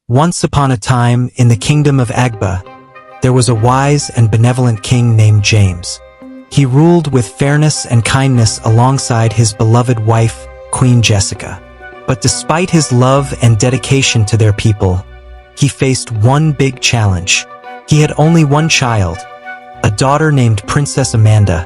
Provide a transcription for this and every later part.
Once upon a time, in the Kingdom of Agba, there was a wise and benevolent king named James. He ruled with fairness and kindness alongside his beloved wife, Queen Jessica. But despite his love and dedication to their people, he faced one big challenge. He had only one child, a daughter named Princess Amanda,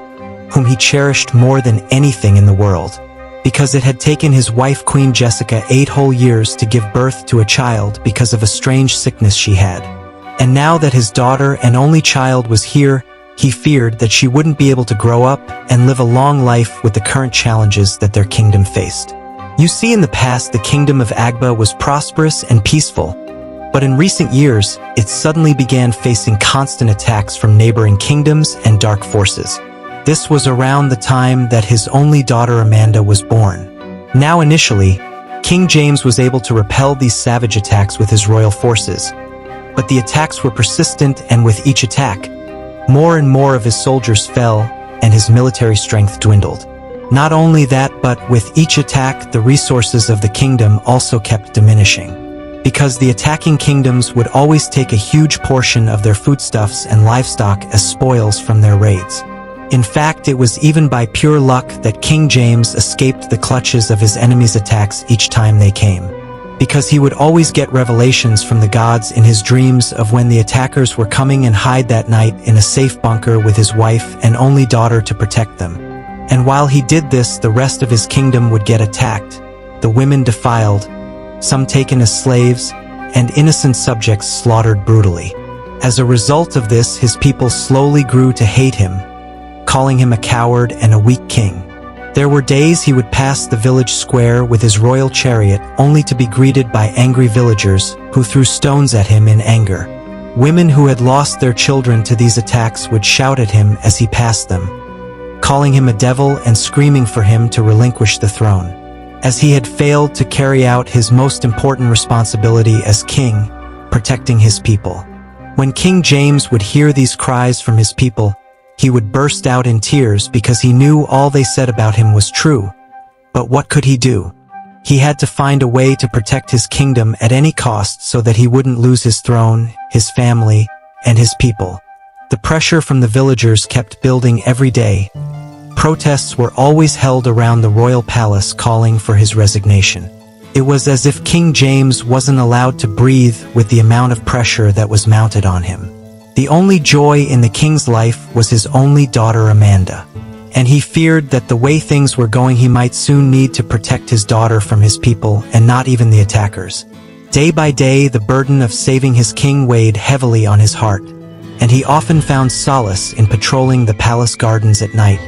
whom he cherished more than anything in the world, because it had taken his wife Queen Jessica 8 whole years to give birth to a child because of a strange sickness she had. And now that his daughter and only child was here, he feared that she wouldn't be able to grow up and live a long life with the current challenges that their kingdom faced. You see, in the past, the Kingdom of Agba was prosperous and peaceful, but in recent years, it suddenly began facing constant attacks from neighboring kingdoms and dark forces. This was around the time that his only daughter Amanda was born. Now initially, King James was able to repel these savage attacks with his royal forces, but the attacks were persistent, and with each attack, more and more of his soldiers fell and his military strength dwindled. Not only that, but with each attack, the resources of the kingdom also kept diminishing, because the attacking kingdoms would always take a huge portion of their foodstuffs and livestock as spoils from their raids. In fact, it was even by pure luck that King James escaped the clutches of his enemies' attacks each time they came, because he would always get revelations from the gods in his dreams of when the attackers were coming, and hide that night in a safe bunker with his wife and only daughter to protect them. And while he did this, the rest of his kingdom would get attacked, the women defiled, some taken as slaves, and innocent subjects slaughtered brutally. As a result of this, his people slowly grew to hate him, calling him a coward and a weak king. There were days he would pass the village square with his royal chariot, only to be greeted by angry villagers who threw stones at him in anger. Women who had lost their children to these attacks would shout at him as he passed them, calling him a devil and screaming for him to relinquish the throne, as he had failed to carry out his most important responsibility as king, protecting his people. When King James would hear these cries from his people, he would burst out in tears because he knew all they said about him was true. But what could he do? He had to find a way to protect his kingdom at any cost so that he wouldn't lose his throne, his family, and his people. The pressure from the villagers kept building every day. Protests were always held around the royal palace calling for his resignation. It was as if King James wasn't allowed to breathe with the amount of pressure that was mounted on him. The only joy in the king's life was his only daughter Amanda, and he feared that the way things were going, he might soon need to protect his daughter from his people and not even the attackers. Day by day, the burden of saving his king weighed heavily on his heart, and he often found solace in patrolling the palace gardens at night,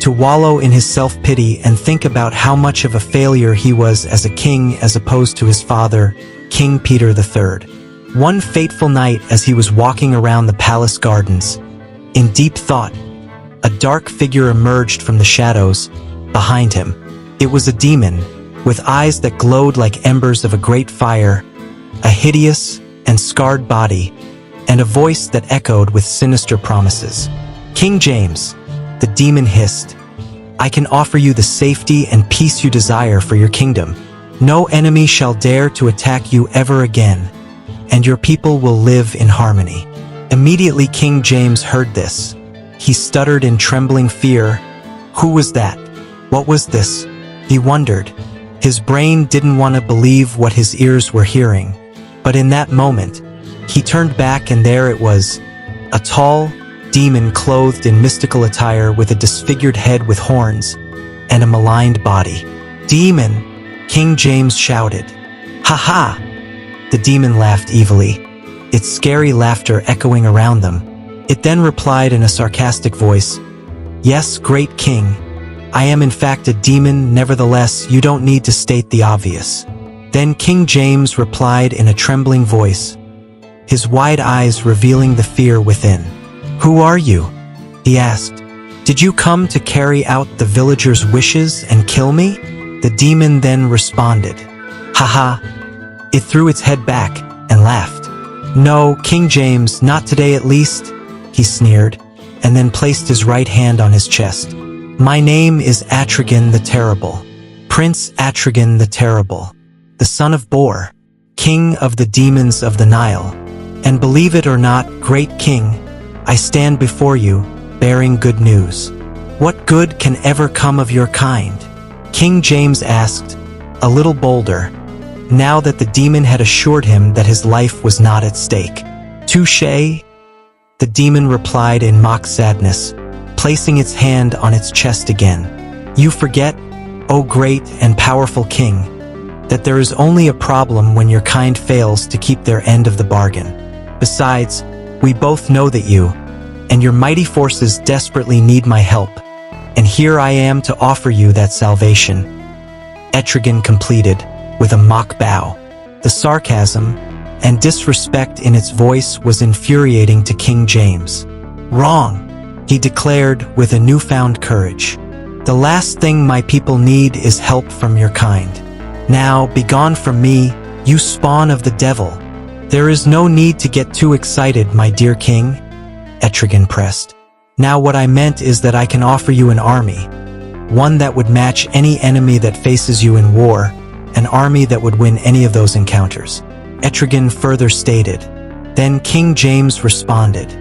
to wallow in his self-pity and think about how much of a failure he was as a king as opposed to his father, King Peter III. One fateful night, as he was walking around the palace gardens, in deep thought, a dark figure emerged from the shadows behind him. It was a demon, with eyes that glowed like embers of a great fire, a hideous and scarred body, and a voice that echoed with sinister promises. "King James," the demon hissed, "I can offer you the safety and peace you desire for your kingdom. No enemy shall dare to attack you ever again, and your people will live in harmony." Immediately King James heard this. He stuttered in trembling fear. Who was that? What was this? He wondered. His brain didn't want to believe what his ears were hearing. But in that moment, he turned back, and there it was, a tall demon clothed in mystical attire with a disfigured head with horns and a maligned body. "Demon!" King James shouted. "Ha ha!" The demon laughed evilly, its scary laughter echoing around them. It then replied in a sarcastic voice, "Yes, great king. I am in fact a demon, nevertheless you don't need to state the obvious." Then King James replied in a trembling voice, his wide eyes revealing the fear within. "Who are you?" he asked. "Did you come to carry out the villagers' wishes and kill me?" The demon then responded, "Ha ha." It threw its head back and laughed. "No, King James, not today at least," he sneered, and then placed his right hand on his chest. "My name is Atragan the Terrible, Prince Atragan the Terrible, the son of Bor, king of the demons of the Nile. And believe it or not, great king, I stand before you, bearing good news. What good can ever come of your kind? King James asked, a little bolder, now that the demon had assured him that his life was not at stake. Touché? The demon replied in mock sadness, placing its hand on its chest again. You forget, O great and powerful king, that there is only a problem when your kind fails to keep their end of the bargain. Besides, we both know that you and your mighty forces desperately need my help, and here I am to offer you that salvation. Etrigan completed, with a mock bow. The sarcasm and disrespect in its voice was infuriating to King James. Wrong, he declared with a newfound courage. The last thing my people need is help from your kind. Now, begone from me, you spawn of the devil. There is no need to get too excited, my dear king, Etrigan pressed. Now what I meant is that I can offer you an army, one that would match any enemy that faces you in war, an army that would win any of those encounters. Etrigan further stated. Then King James responded,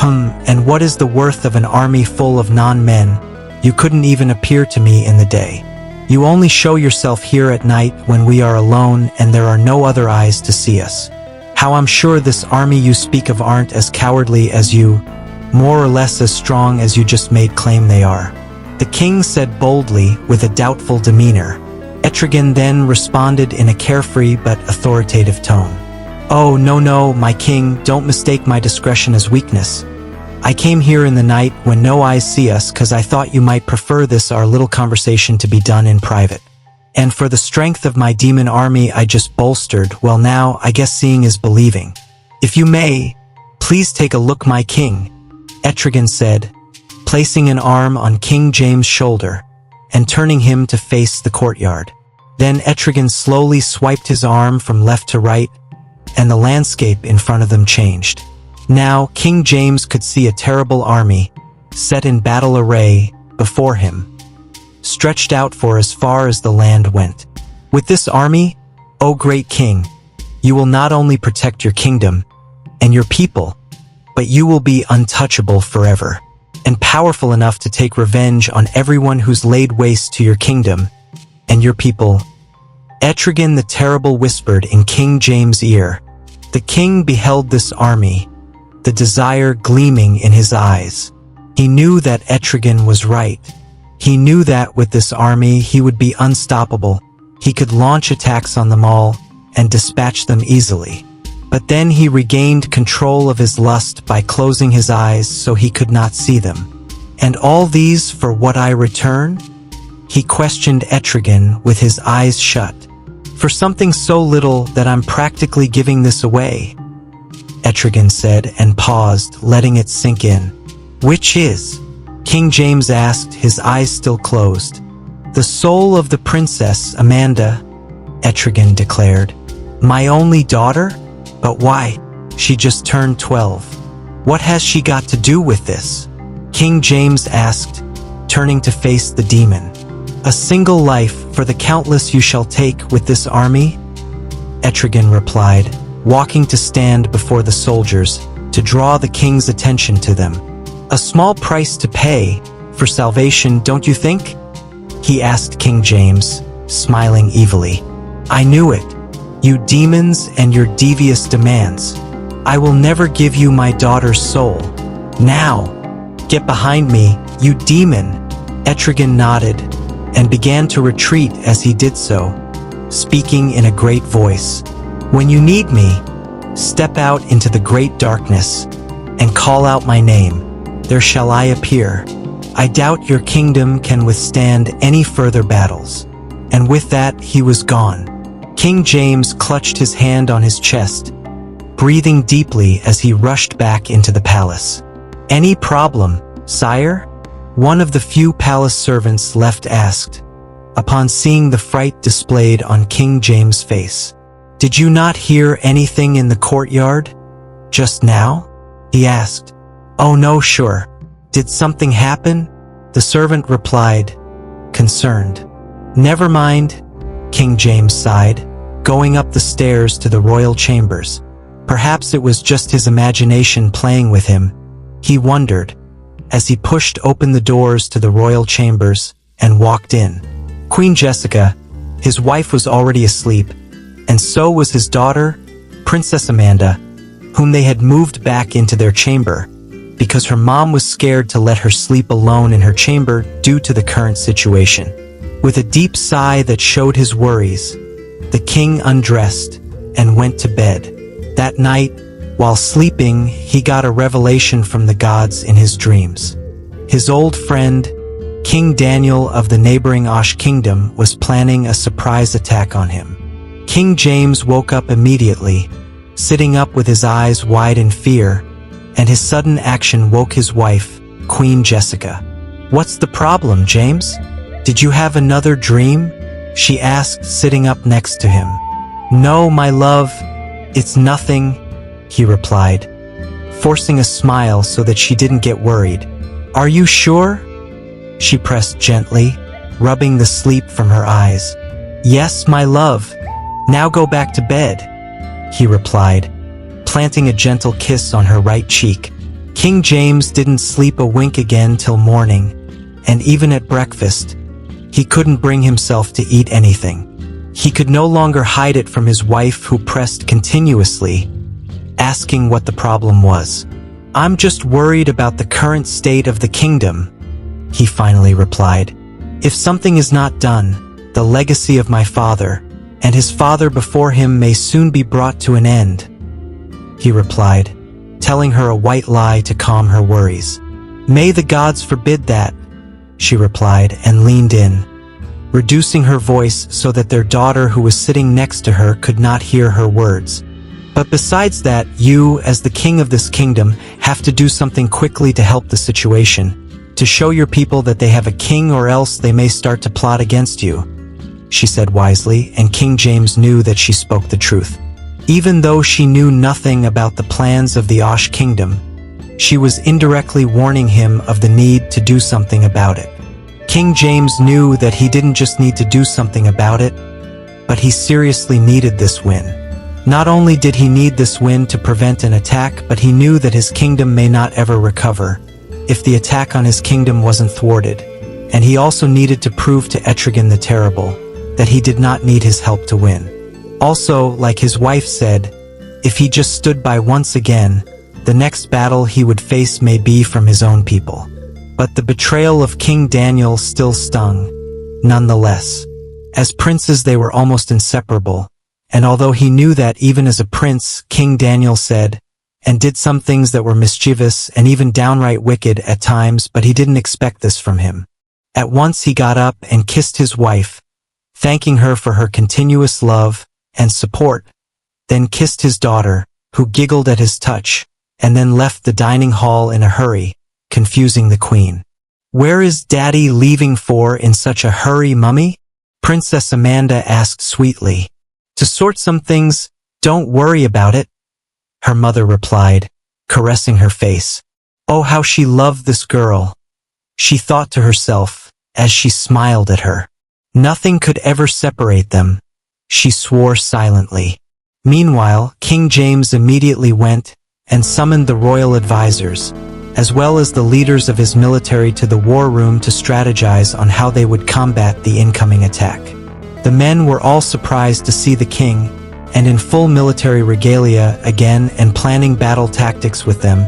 and what is the worth of an army full of non-men? You couldn't even appear to me in the day. You only show yourself here at night when we are alone and there are no other eyes to see us. How I'm sure this army you speak of aren't as cowardly as you, more or less as strong as you just made claim they are. The king said boldly with a doubtful demeanor. Etrigan then responded in a carefree but authoritative tone. Oh, no, my king, don't mistake my discretion as weakness. I came here in the night when no eyes see us because I thought you might prefer this our little conversation to be done in private. And for the strength of my demon army I just bolstered, well now, I guess seeing is believing. If you may, please take a look, my king, Etrigan said, placing an arm on King James' shoulder and turning him to face the courtyard. Then Etrigan slowly swiped his arm from left to right, and the landscape in front of them changed. Now King James could see a terrible army, set in battle array, before him, stretched out for as far as the land went. With this army, O great king, you will not only protect your kingdom and your people, but you will be untouchable forever, and powerful enough to take revenge on everyone who's laid waste to your kingdom and your people. Etrigan the Terrible whispered in King James' ear. The king beheld this army, the desire gleaming in his eyes. He knew that Etrigan was right. He knew that with this army he would be unstoppable. He could launch attacks on them all and dispatch them easily. But then he regained control of his lust by closing his eyes so he could not see them. And all these for what I return? He questioned Etrigan with his eyes shut. For something so little that I'm practically giving this away, Etrigan said and paused, letting it sink in. Which is? King James asked, his eyes still closed. The soul of the princess, Amanda, Etrigan declared. My only daughter? But why? She just turned 12. What has she got to do with this? King James asked, turning to face the demon. A single life for the countless you shall take with this army? Etrigan replied, walking to stand before the soldiers to draw the king's attention to them. A small price to pay for salvation, don't you think? He asked King James, smiling evilly. I knew it. You demons and your devious demands. I will never give you my daughter's soul. Now, get behind me, you demon. Etrigan nodded and began to retreat as he did so, speaking in a great voice. When you need me, step out into the great darkness and call out my name. There shall I appear. I doubt your kingdom can withstand any further battles. And with that, he was gone. King James clutched his hand on his chest, breathing deeply as he rushed back into the palace. Any problem, sire? One of the few palace servants left asked, upon seeing the fright displayed on King James' face. Did you not hear anything in the courtyard? Just now? He asked. Oh no, sure. Did something happen? The servant replied, concerned. Never mind, King James sighed. going up the stairs to the royal chambers. Perhaps it was just his imagination playing with him, he wondered, as he pushed open the doors to the royal chambers and walked in. Queen Jessica, his wife, was already asleep, and so was his daughter, Princess Amanda, whom they had moved back into their chamber, because her mom was scared to let her sleep alone in her chamber due to the current situation. With a deep sigh that showed his worries, the king undressed and went to bed. That night, while sleeping, he got a revelation from the gods in his dreams. His old friend, King Daniel of the neighboring Osh kingdom, was planning a surprise attack on him. King James woke up immediately, sitting up with his eyes wide in fear, and his sudden action woke his wife, Queen Jessica. "What's the problem, James? Did you have another dream?" she asked, sitting up next to him. "No, my love, it's nothing," he replied, forcing a smile so that she didn't get worried. "Are you sure?" she pressed gently, rubbing the sleep from her eyes. "Yes, my love. Now go back to bed," he replied, planting a gentle kiss on her right cheek. King James didn't sleep a wink again till morning, and even at breakfast, he couldn't bring himself to eat anything. He could no longer hide it from his wife, who pressed continuously, asking what the problem was. "I'm just worried about the current state of the kingdom," he finally replied. "If something is not done, the legacy of my father, and his father before him, may soon be brought to an end," he replied, telling her a white lie to calm her worries. "May the gods forbid that," she replied and leaned in, reducing her voice so that their daughter, who was sitting next to her, could not hear her words. "But besides that, you, as the king of this kingdom, have to do something quickly to help the situation, to show your people that they have a king, or else they may start to plot against you," she said wisely, and King James knew that she spoke the truth. Even though she knew nothing about the plans of the Osh kingdom, she was indirectly warning him of the need to do something about it. King James knew that he didn't just need to do something about it, but he seriously needed this win. Not only did he need this win to prevent an attack, but he knew that his kingdom may not ever recover if the attack on his kingdom wasn't thwarted, and he also needed to prove to Etrigan the Terrible that he did not need his help to win. Also, like his wife said, if he just stood by once again, the next battle he would face may be from his own people. But the betrayal of King Daniel still stung, nonetheless. As princes, they were almost inseparable, and although he knew that even as a prince, King Daniel said and did some things that were mischievous and even downright wicked at times, but he didn't expect this from him. At once he got up and kissed his wife, thanking her for her continuous love and support, then kissed his daughter, who giggled at his touch, and then left the dining hall in a hurry, confusing the queen. "Where is Daddy leaving for in such a hurry, Mummy?" Princess Amanda asked sweetly. "To sort some things. Don't worry about it," her mother replied, caressing her face. Oh, how she loved this girl, she thought to herself as she smiled at her. Nothing could ever separate them, she swore silently. Meanwhile, King James immediately went and summoned the royal advisors, as well as the leaders of his military, to the war room to strategize on how they would combat the incoming attack. The men were all surprised to see the king, and in full military regalia again, and planning battle tactics with them,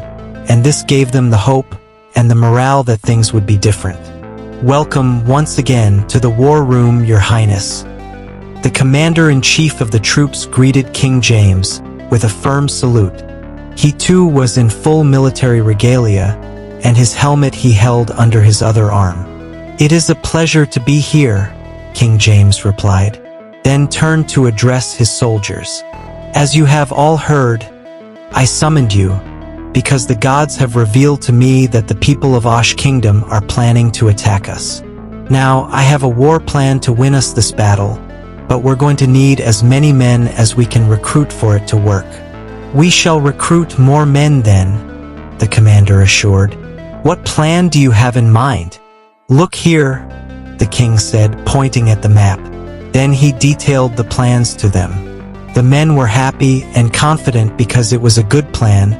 and this gave them the hope and the morale that things would be different. "Welcome once again to the war room, Your Highness." The commander-in-chief of the troops greeted King James with a firm salute. He too was in full military regalia, and his helmet he held under his other arm. "It is a pleasure to be here," King James replied, then turned to address his soldiers. "As you have all heard, I summoned you, because the gods have revealed to me that the people of Osh Kingdom are planning to attack us. Now, I have a war plan to win us this battle, but we're going to need as many men as we can recruit for it to work." "We shall recruit more men then," the commander assured. "What plan do you have in mind?" "Look here," the king said, pointing at the map. Then he detailed the plans to them. The men were happy and confident because it was a good plan,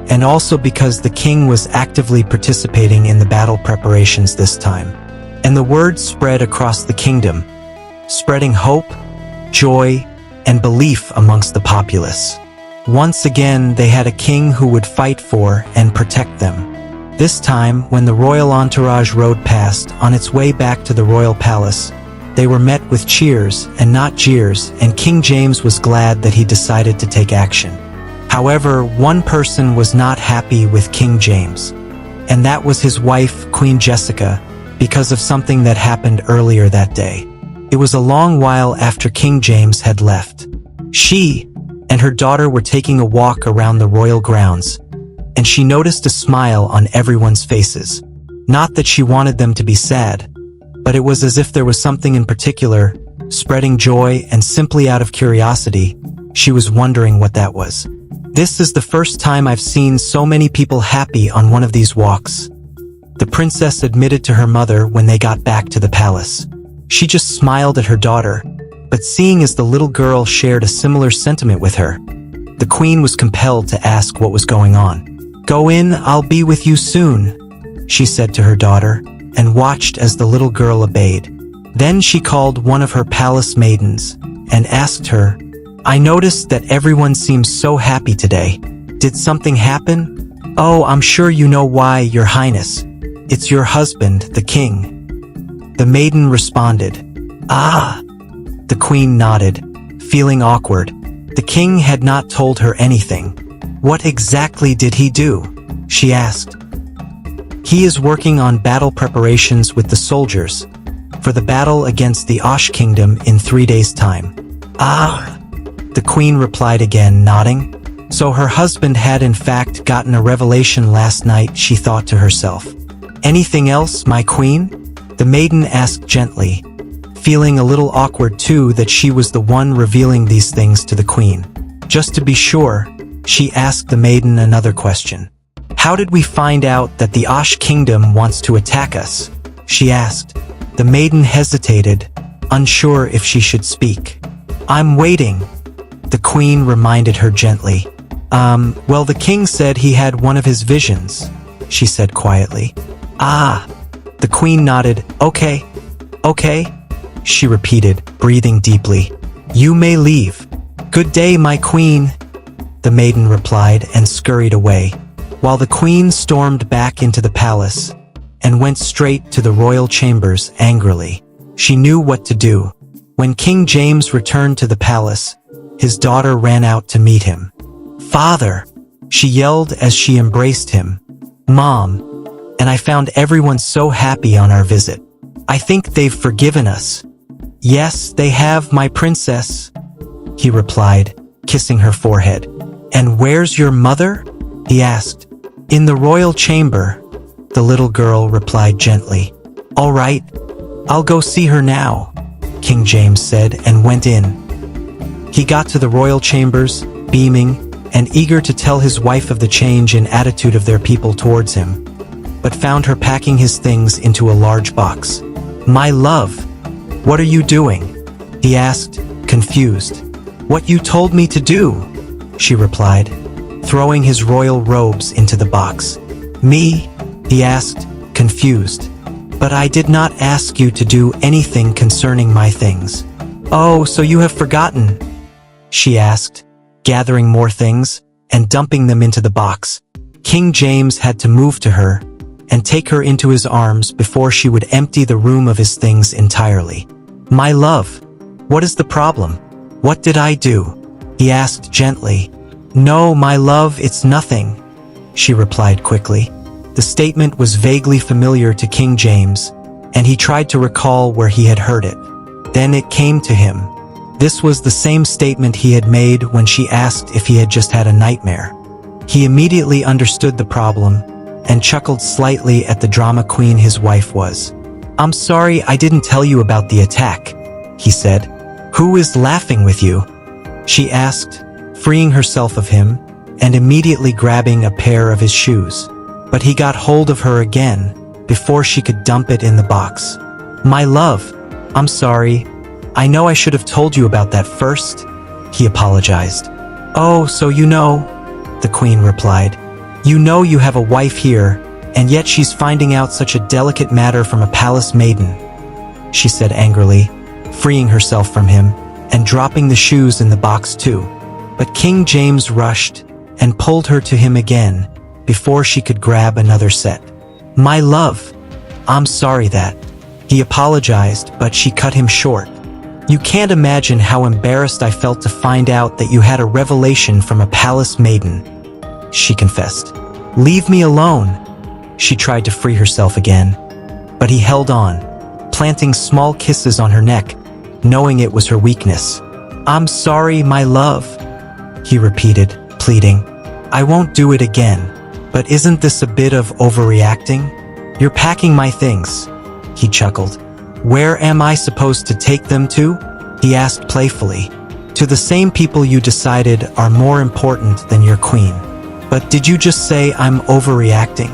and also because the king was actively participating in the battle preparations this time. And the word spread across the kingdom, spreading hope, joy, and belief amongst the populace. Once again, they had a king who would fight for and protect them. This time, when the royal entourage rode past on its way back to the royal palace, they were met with cheers and not jeers, and King James was glad that he decided to take action. However, one person was not happy with King James, and that was his wife, Queen Jessica, because of something that happened earlier that day. It was a long while after King James had left. She and her daughter were taking a walk around the royal grounds, and she noticed a smile on everyone's faces. Not that she wanted them to be sad, but it was as if there was something in particular, spreading joy, and simply out of curiosity, she was wondering what that was. This is the first time I've seen so many people happy on one of these walks, the princess admitted to her mother when they got back to the palace. She just smiled at her daughter, but seeing as the little girl shared a similar sentiment with her, the queen was compelled to ask what was going on. "Go in, I'll be with you soon," she said to her daughter, and watched as the little girl obeyed. Then she called one of her palace maidens and asked her, "I noticed that everyone seems so happy today. Did something happen?" "Oh, I'm sure you know why, Your Highness. It's your husband, the king." The maiden responded. "Ah." The queen nodded, feeling awkward. The king had not told her anything. "What exactly did he do?" she asked. "He is working on battle preparations with the soldiers for the battle against the Osh kingdom in 3 days' time." "Ah," the queen replied again, nodding. So her husband had in fact gotten a revelation last night, she thought to herself. "Anything else, my queen?" the maiden asked gently, feeling a little awkward too that she was the one revealing these things to the queen. Just to be sure, she asked the maiden another question. "How did we find out that the Osh kingdom wants to attack us?" she asked. The maiden hesitated, unsure if she should speak. "I'm waiting," the queen reminded her gently. Well, the king said he had one of his visions," she said quietly. "Ah." The queen nodded. Okay, she repeated, breathing deeply. "You may leave." "Good day, my queen," the maiden replied and scurried away, while the queen stormed back into the palace and went straight to the royal chambers angrily. She knew what to do. When King James returned to the palace, his daughter ran out to meet him. "Father," she yelled as she embraced him. "Mom, and I found everyone so happy on our visit. I think they've forgiven us." "Yes, they have, my princess," he replied, kissing her forehead. "And where's your mother?" he asked. "In the royal chamber," the little girl replied gently. "All right, I'll go see her now," King James said and went in. He got to the royal chambers, beaming, and eager to tell his wife of the change in attitude of their people towards him, but found her packing his things into a large box. "My love, what are you doing?" he asked, confused. "What you told me to do," she replied, throwing his royal robes into the box. "Me?" he asked, confused. "But I did not ask you to do anything concerning my things." "Oh, so you have forgotten?" she asked, gathering more things and dumping them into the box. King James had to move to her and take her into his arms before she would empty the room of his things entirely. "My love, what is the problem? What did I do?" he asked gently. "No, my love, it's nothing," she replied quickly. The statement was vaguely familiar to King James, and he tried to recall where he had heard it. Then it came to him. This was the same statement he had made when she asked if he had just had a nightmare. He immediately understood the problem and chuckled slightly at the drama queen his wife was. "I'm sorry I didn't tell you about the attack," he said. "Who is laughing with you?" she asked, freeing herself of him and immediately grabbing a pair of his shoes. But he got hold of her again before she could dump it in the box. "My love, I'm sorry. I know I should have told you about that first," he apologized. "Oh, so you know," the queen replied. "You know you have a wife here, and yet she's finding out such a delicate matter from a palace maiden," she said angrily, freeing herself from him and dropping the shoes in the box too. But King James rushed and pulled her to him again before she could grab another set. "My love, I'm sorry that," he apologized, but she cut him short. "You can't imagine how embarrassed I felt to find out that you had a revelation from a palace maiden," she confessed. "Leave me alone." She tried to free herself again, but he held on, planting small kisses on her neck, knowing it was her weakness. "I'm sorry, my love," he repeated, pleading. "I won't do it again. But isn't this a bit of overreacting? You're packing my things," he chuckled. "Where am I supposed to take them to?" he asked playfully. "To the same people you decided are more important than your queen." "But did you just say I'm overreacting?"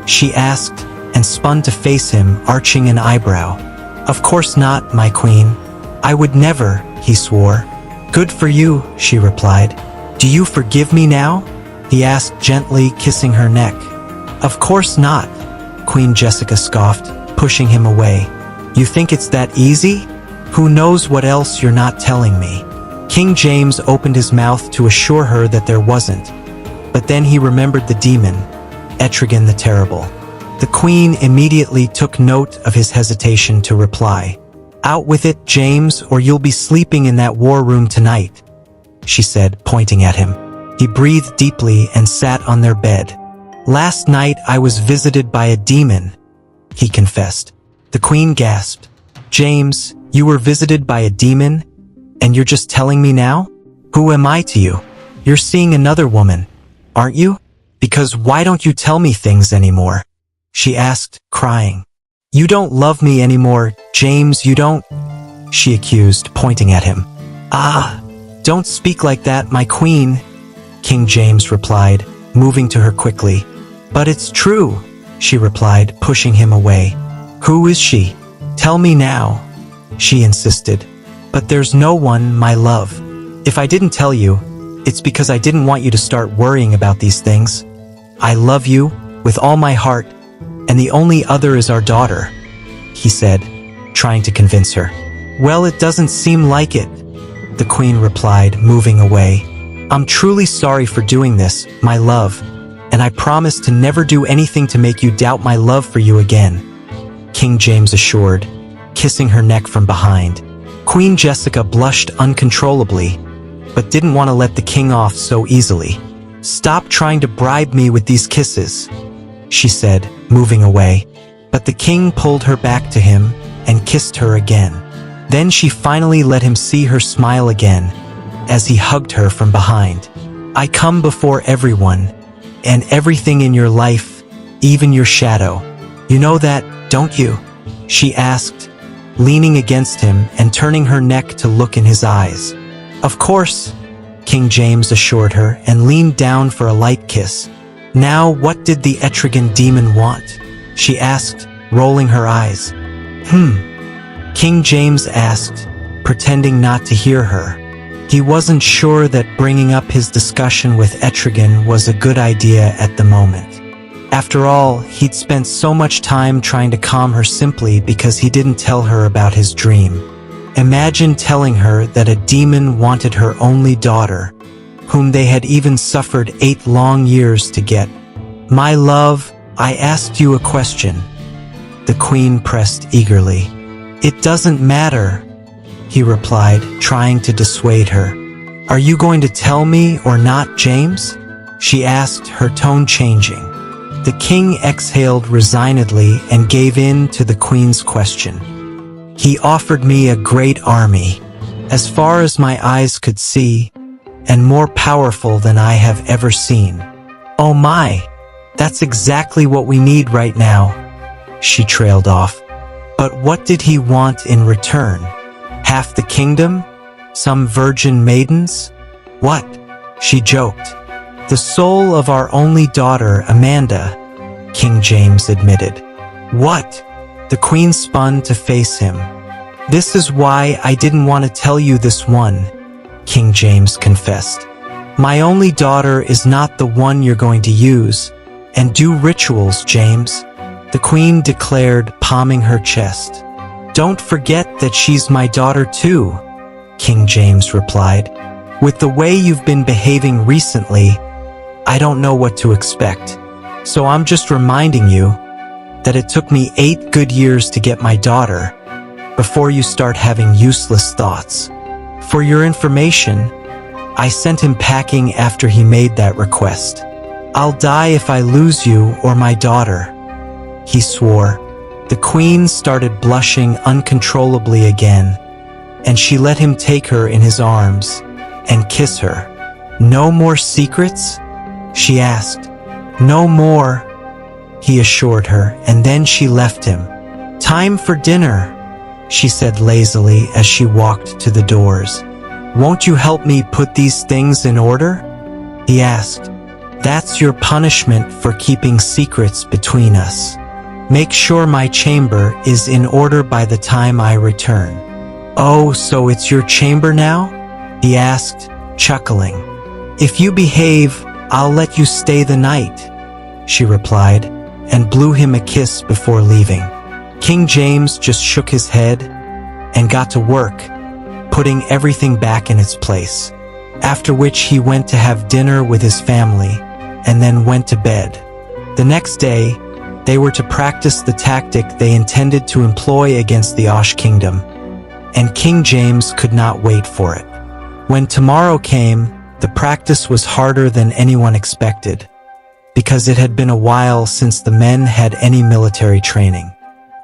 she asked, and spun to face him, arching an eyebrow. "Of course not, my queen. I would never," he swore. "Good for you," she replied. "Do you forgive me now?" he asked, gently kissing her neck. "Of course not," Queen Jessica scoffed, pushing him away. "You think it's that easy? Who knows what else you're not telling me?" King James opened his mouth to assure her that there wasn't, but then he remembered the demon, Etrigan the Terrible. The queen immediately took note of his hesitation to reply. "Out with it, James, or you'll be sleeping in that war room tonight," she said, pointing at him. He breathed deeply and sat on their bed. "Last night I was visited by a demon," he confessed. The queen gasped. "James, you were visited by a demon? And you're just telling me now? Who am I to you? You're seeing another woman, aren't you? Because why don't you tell me things anymore?" she asked, crying. "You don't love me anymore, James, you don't," she accused, pointing at him. "Ah, don't speak like that, my queen," King James replied, moving to her quickly. "But it's true," she replied, pushing him away. "Who is she? Tell me now," she insisted. "But there's no one, my love. If I didn't tell you, it's because I didn't want you to start worrying about these things. I love you with all my heart, and the only other is our daughter," he said, trying to convince her. "Well, it doesn't seem like it," the queen replied, moving away. "I'm truly sorry for doing this, my love, and I promise to never do anything to make you doubt my love for you again," King James assured, kissing her neck from behind. Queen Jessica blushed uncontrollably, but didn't want to let the king off so easily. "Stop trying to bribe me with these kisses," she said, moving away. But the king pulled her back to him and kissed her again. Then she finally let him see her smile again, as he hugged her from behind. "I come before everyone, and everything in your life, even your shadow. You know that, don't you?" she asked, leaning against him and turning her neck to look in his eyes. "Of course," King James assured her and leaned down for a light kiss. "Now, what did the Etrigan demon want?" she asked, rolling her eyes. King James asked, pretending not to hear her. He wasn't sure that bringing up his discussion with Etrigan was a good idea at the moment. After all, he'd spent so much time trying to calm her simply because he didn't tell her about his dream. Imagine telling her that a demon wanted her only daughter, whom they had even suffered 8 long years to get. "My love, I asked you a question," the queen pressed eagerly. "It doesn't matter," he replied, trying to dissuade her. "Are you going to tell me or not, James?" she asked, her tone changing. The king exhaled resignedly and gave in to the queen's question. "He offered me a great army, as far as my eyes could see, and more powerful than I have ever seen." "Oh my, that's exactly what we need right now," she trailed off. "But what did he want in return? Half the kingdom? Some virgin maidens? What?" she joked. "The soul of our only daughter, Amanda," King James admitted. "What?" The queen spun to face him. "This is why I didn't want to tell you this one," King James confessed. "My only daughter is not the one you're going to use and do rituals, James," the queen declared, palming her chest. "Don't forget that she's my daughter too," King James replied. "With the way you've been behaving recently, I don't know what to expect. So I'm just reminding you that it took me 8 good years to get my daughter before you start having useless thoughts. For your information, I sent him packing after he made that request. I'll die if I lose you or my daughter," he swore. The queen started blushing uncontrollably again, and she let him take her in his arms and kiss her. "No more secrets?" she asked. "No more," he assured her, and then she left him. "Time for dinner," she said lazily as she walked to the doors. "Won't you help me put these things in order?" he asked. "That's your punishment for keeping secrets between us. Make sure my chamber is in order by the time I return." "Oh, so it's your chamber now?" he asked, chuckling. "If you behave, I'll let you stay the night," she replied, and blew him a kiss before leaving. King James just shook his head and got to work, putting everything back in its place, after which he went to have dinner with his family and then went to bed. The next day, they were to practice the tactic they intended to employ against the Osh kingdom, and King James could not wait for it. When tomorrow came, the practice was harder than anyone expected, because it had been a while since the men had any military training.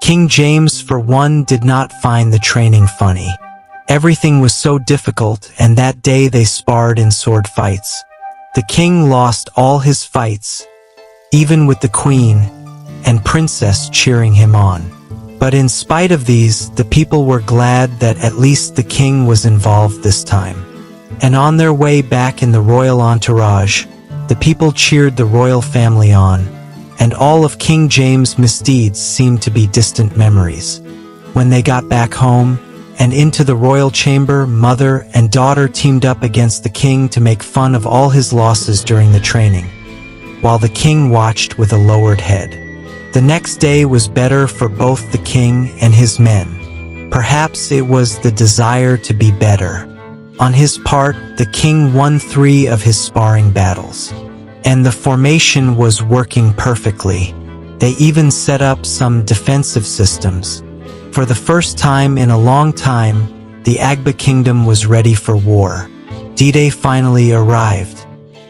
King James, for one, did not find the training funny. Everything was so difficult, and that day they sparred in sword fights. The king lost all his fights, even with the queen and princess cheering him on. But in spite of these, the people were glad that at least the king was involved this time. And on their way back in the royal entourage, the people cheered the royal family on, and all of King James' misdeeds seemed to be distant memories. When they got back home and into the royal chamber, mother and daughter teamed up against the king to make fun of all his losses during the training, while the king watched with a lowered head. The next day was better for both the king and his men. Perhaps it was the desire to be better. On his part, the king won 3 of his sparring battles, and the formation was working perfectly. They even set up some defensive systems. For the first time in a long time, the Agba kingdom was ready for war. D-Day finally arrived.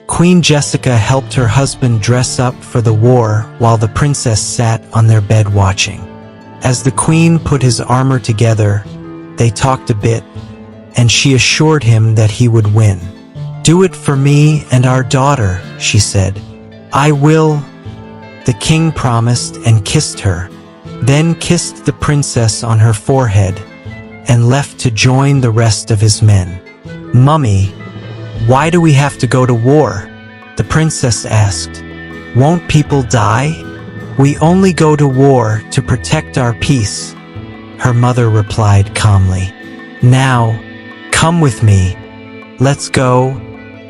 Queen Jessica helped her husband dress up for the war while the princess sat on their bed watching. As the queen put his armor together, they talked a bit, and she assured him that he would win. "Do it for me and our daughter," she said. "I will," the king promised and kissed her, then kissed the princess on her forehead and left to join the rest of his men. "Mummy, why do we have to go to war?" the princess asked. "Won't people die?" "We only go to war to protect our peace," her mother replied calmly. "Now, come with me. Let's go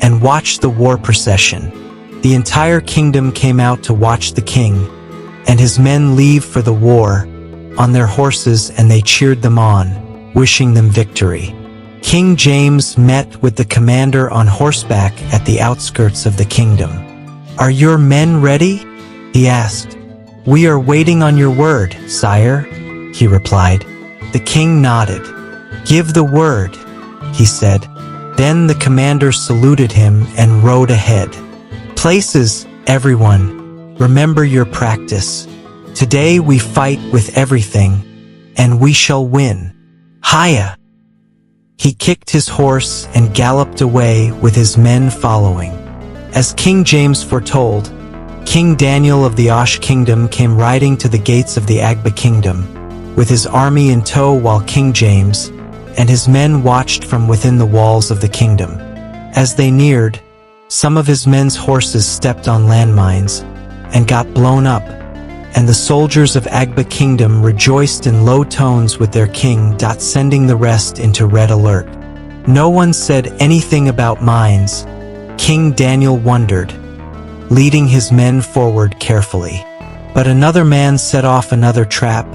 and watch the war procession." The entire kingdom came out to watch the king and his men leave for the war on their horses, and they cheered them on, wishing them victory. King James met with the commander on horseback at the outskirts of the kingdom. "Are your men ready?" he asked. "We are waiting on your word, sire," he replied. The king nodded. "Give the word," he said. Then the commander saluted him and rode ahead. "Places, everyone. Remember your practice. Today we fight with everything, and we shall win. Hiya!" He kicked his horse and galloped away with his men following. As King James foretold, King Daniel of the Osh kingdom came riding to the gates of the Agba kingdom, with his army in tow, while King James and his men watched from within the walls of the kingdom. As they neared, some of his men's horses stepped on landmines and got blown up, and the soldiers of Agba kingdom rejoiced in low tones with their king, sending the rest into red alert. No one said anything about mines. King Daniel wondered, leading his men forward carefully. But another man set off another trap,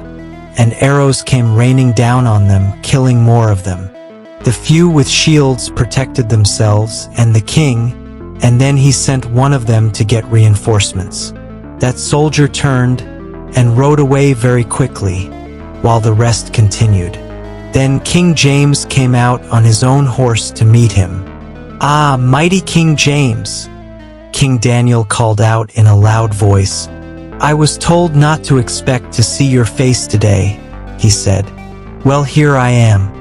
and arrows came raining down on them, killing more of them. The few with shields protected themselves and the king, and then he sent one of them to get reinforcements. That soldier turned and rode away very quickly, while the rest continued. Then King James came out on his own horse to meet him. "Ah, mighty King James!" King Daniel called out in a loud voice. "I was told not to expect to see your face today," he said. "Well, here I am.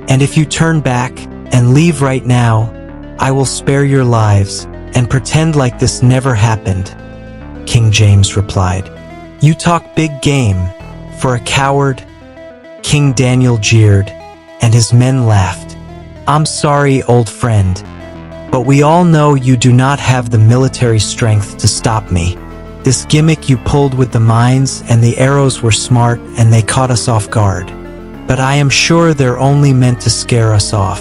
And if you turn back and leave right now, I will spare your lives and pretend like this never happened." King James replied, "You talk big game. For a coward?" King Daniel jeered, and his men laughed. "I'm sorry, old friend, but we all know you do not have the military strength to stop me. This gimmick you pulled with the mines and the arrows were smart, and they caught us off guard. But I am sure they're only meant to scare us off.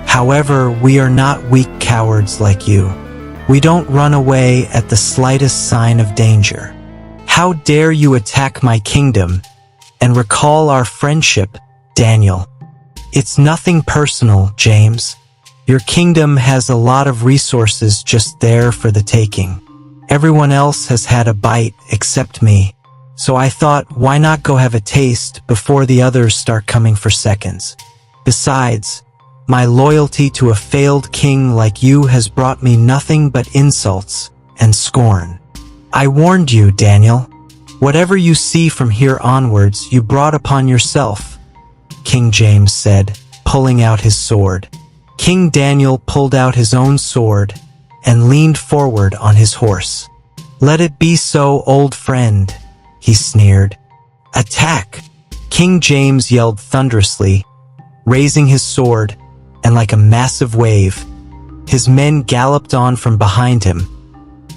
However, we are not weak cowards like you. We don't run away at the slightest sign of danger. How dare you attack my kingdom? And recall our friendship, Daniel. It's nothing personal, James. Your kingdom has a lot of resources just there for the taking. Everyone else has had a bite except me. So I thought, why not go have a taste before the others start coming for seconds? Besides, my loyalty to a failed king like you has brought me nothing but insults and scorn. I warned you, Daniel. Whatever you see from here onwards, you brought upon yourself," King James said, pulling out his sword. King Daniel pulled out his own sword and leaned forward on his horse. "Let it be so, old friend," he sneered. "Attack!" King James yelled thunderously, raising his sword, and like a massive wave, his men galloped on from behind him,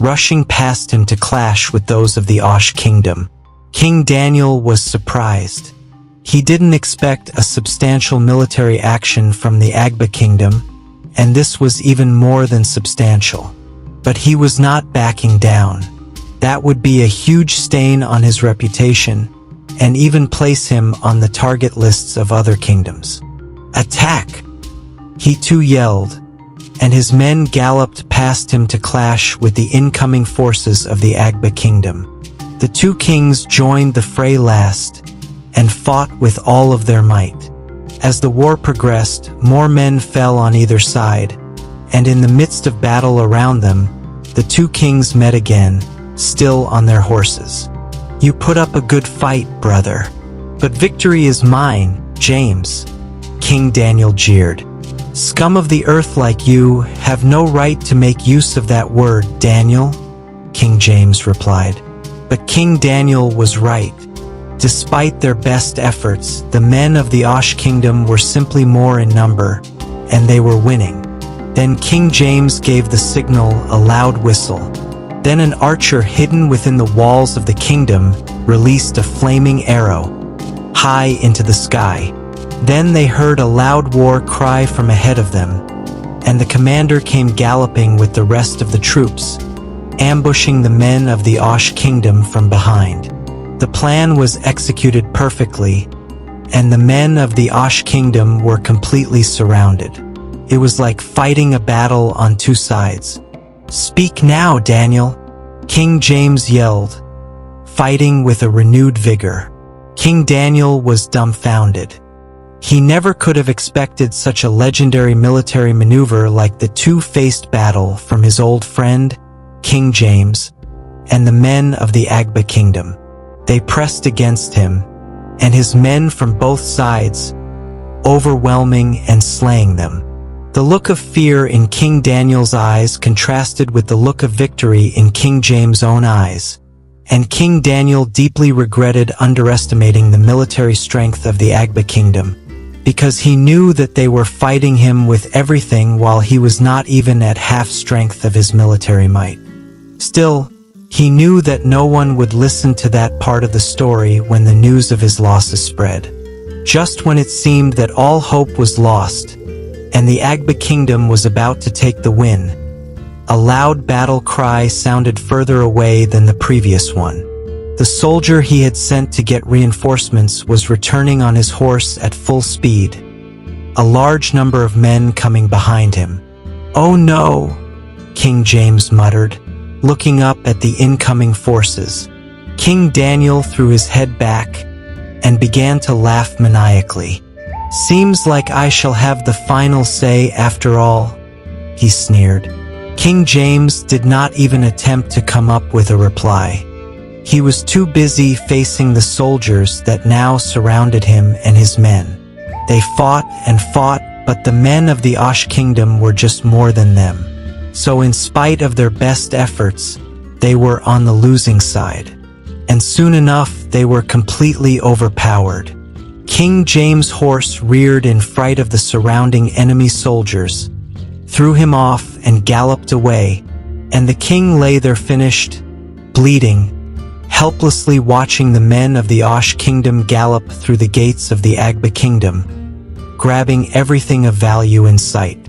rushing past him to clash with those of the Osh kingdom. King Daniel was surprised. He didn't expect a substantial military action from the Agba kingdom, and this was even more than substantial. But he was not backing down. That would be a huge stain on his reputation, and even place him on the target lists of other kingdoms. "Attack!" he too yelled, and his men galloped past him to clash with the incoming forces of the Agba kingdom. The two kings joined the fray last, and fought with all of their might. As the war progressed, more men fell on either side, and in the midst of battle around them, the two kings met again, still on their horses. "You put up a good fight, brother. But victory is mine, James," King Daniel jeered. "Scum of the earth like you have no right to make use of that word, Daniel," King James replied. But King Daniel was right. Despite their best efforts, the men of the Osh kingdom were simply more in number, and they were winning. Then King James gave the signal, a loud whistle. Then an archer hidden within the walls of the kingdom released a flaming arrow, high into the sky. Then they heard a loud war cry from ahead of them, and the commander came galloping with the rest of the troops, ambushing the men of the Osh kingdom from behind. The plan was executed perfectly, and the men of the Osh kingdom were completely surrounded. It was like fighting a battle on two sides. "Speak now, Daniel," King James yelled, fighting with a renewed vigor. King Daniel was dumbfounded. He never could have expected such a legendary military maneuver like the two-faced battle from his old friend, King James, and the men of the Agba kingdom. They pressed against him, and his men from both sides, overwhelming and slaying them. The look of fear in King Daniel's eyes contrasted with the look of victory in King James' own eyes, and King Daniel deeply regretted underestimating the military strength of the Agba kingdom, because he knew that they were fighting him with everything while he was not even at half strength of his military might. Still, he knew that no one would listen to that part of the story when the news of his losses spread. Just when it seemed that all hope was lost, and the Agba kingdom was about to take the win. A loud battle cry sounded further away than the previous one. The soldier he had sent to get reinforcements was returning on his horse at full speed, a large number of men coming behind him. "Oh no," King James muttered, looking up at the incoming forces. King Daniel threw his head back and began to laugh maniacally. "Seems like I shall have the final say after all," he sneered. King James did not even attempt to come up with a reply. He was too busy facing the soldiers that now surrounded him and his men. They fought and fought, but the men of the Osh kingdom were just more than them. So in spite of their best efforts, they were on the losing side. And soon enough, they were completely overpowered. King James' horse reared in fright of the surrounding enemy soldiers, threw him off and galloped away, and the king lay there finished, bleeding, helplessly watching the men of the Osh kingdom gallop through the gates of the Agba kingdom, grabbing everything of value in sight.